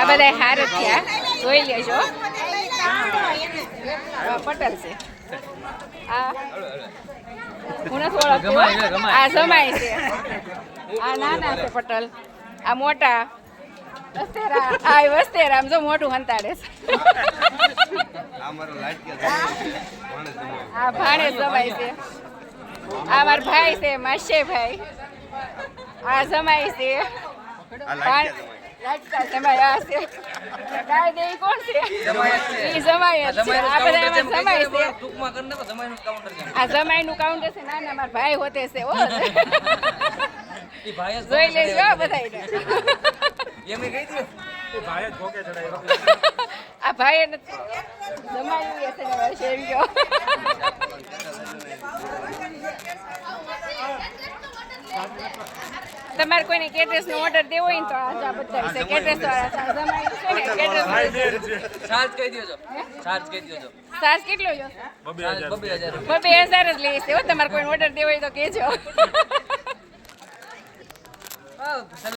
આ બધા હાર જ થયા જોઈ લેજો પટેલ છે આ હું નથી ઓળખતી આ જમાય છે આ નાના છે પટેલ આ મોટા વસ્તેરા આમ જો મોટું હંતાડે છે આ ભાણે જમાય છે આ મારા ભાઈ છે માસે ભાઈ આ જમાય છે લાડકા જમાય આ છે ગાય દે કોણ છે ઈ જમાય છે આ બધા એમાં જમાય છે આ જમાયનું કાઉન્ટર છે ના ના મારા ભાઈ હોતે છે ઓ જોઈ લેજો બધાને આ ભાઈ જમાયું છે એમ ગયો તમારે કોઈને કેટરેસ નો ઓર્ડર દેવો હોય ને તો આ બધા છે કેટરેસ વાળા જમાયું છે ને કેટરેસ ચાર્જ કહી દેજો ચાર્જ કહી દેજો ચાર્જ કેટલો જો 2000 જ લેશે હો તમારે કોઈને ઓર્ડર દેવો હોય તો કહેજો